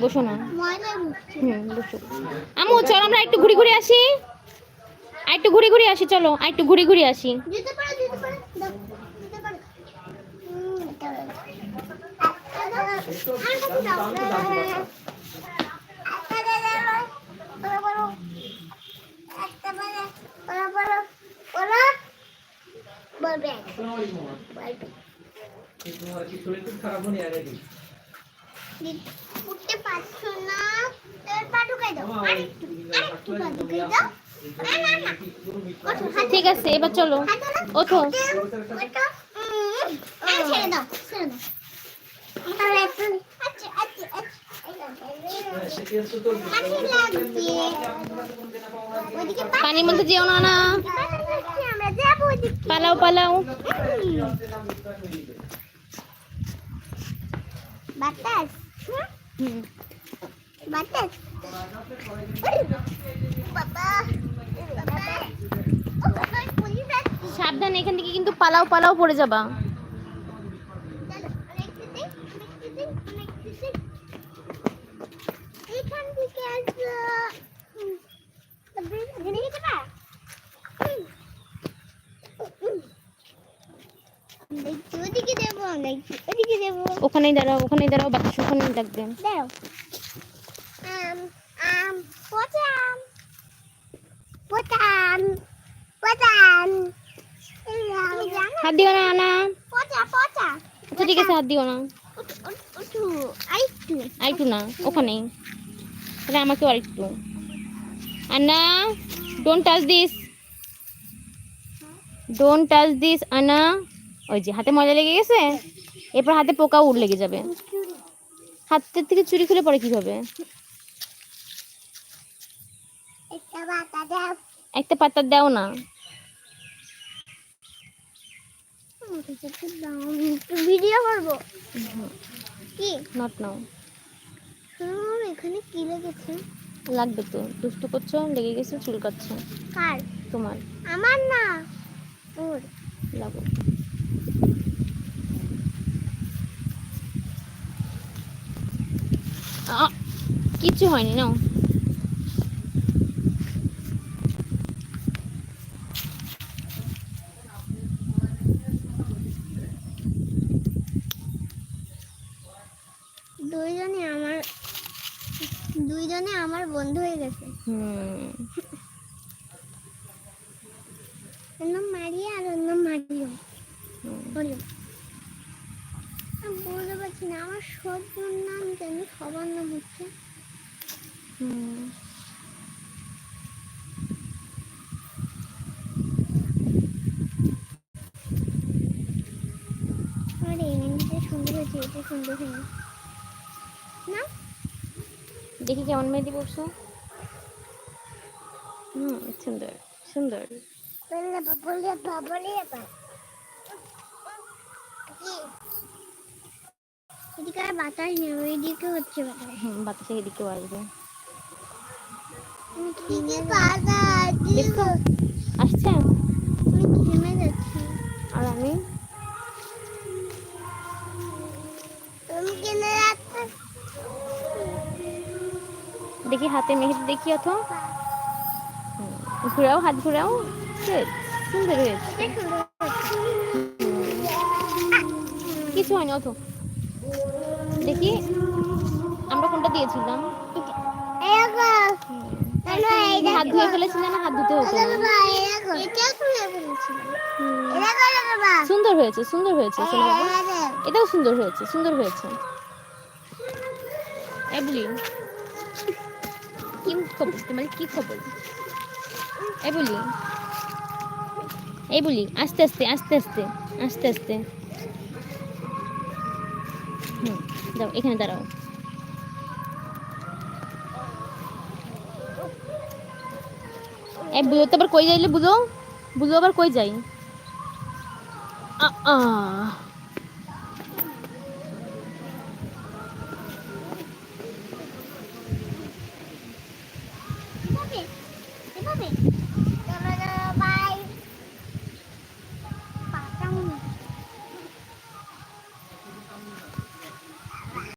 বসো না। বসো। আম্মু চল আমরা একটু ঘুরে ঘুরে আসি, একটু ঘুরে ঘুরে আসি, চলো একটু ঘুরে ঘুরে আসি। উঠতে পারছো না, পা ঢুকাই দাও, আরেকটু পা ঢুকাই দাও। ঠিক আছে এবার চলো, ওঠো। ছেড়ে দাও, ছেড়ে দাও। পানির মধ্যে যেও না, না পালাও পালাও। বাতাস, বাতাস। সাবধান, এখান থেকে কিন্তু পালাও পালাও পড়ে যাবা। ওখানেই দাঁড়াও, ওখানেই দাঁড়াও, বাতাস ওখানেই ডাকবে। হাত দিও না, না আচ্ছা ঠিক আছে, হাত দিও না, আরেকটু না, ওখানেই তাহলে আমাকেও আরেকটু। আন্না don't touch this, don't touch this আন্না। ওই যে হাতে ময়লা লেগে গেছে, এরপর হাতে পোকাও উড় লেগে যাবে। হাতের থেকে চুরি খুলে পরে কি হবে? একটা পাতা দাও না। ভিডিও করব কি নট নাও। এখানে কি লেগেছে? লাগবে তো, দুষ্টু করছো, লেগে গেছে, চুলকাচ্ছে। কার? তোমার। আমার না, ওর। লাগো। কিচ্ছু হয়নি, নাও। দুইজনে আমার বন্ধু হয়ে গেছে। ওর নাম মারিয়া আর ওর নাম মারিও। বলো, বলতে পারছি না, আমার সবার নাম জানি, সবার নাম হচ্ছে। আর এই মেহেন্দিটা সুন্দর হয়েছে, এটা সুন্দর হয়নি না? দেখি কেমন মেহেদি পড়ছো। সুন্দর সুন্দর। এদিকে আর বাতাস নেই, ওইদিকে হচ্ছে বাতাস। বাতাসে এদিকেও আসবে। দেখো আসছে, আমি ঘেমে যাচ্ছি। আর আমি দেখি হাতে মেহেদি দেখি, অত ঘুরাও, হাত ঘুরাও, সুন্দর হয়েছে। কিছু হয়নি, অত দেখি আমরা কোনটা দিয়েছিলাম। হাত ধুয়ে ফেলেছিলে না? হাত ধুতে হতো না। সুন্দর হয়েছে, সুন্দর হয়েছে, এটাও সুন্দর হয়েছে, সুন্দর হয়েছে। এবলি কি খবর তোমার? কি খবর? এবলি, এবলি, আস্তে আস্তে আস্তে আস্তে আস্তে আস্তে। দাও, এখানে দাঁড়াও। বুঝো তো আবার কই যাইলে, বুঝো, বুঝো আবার কই যাই।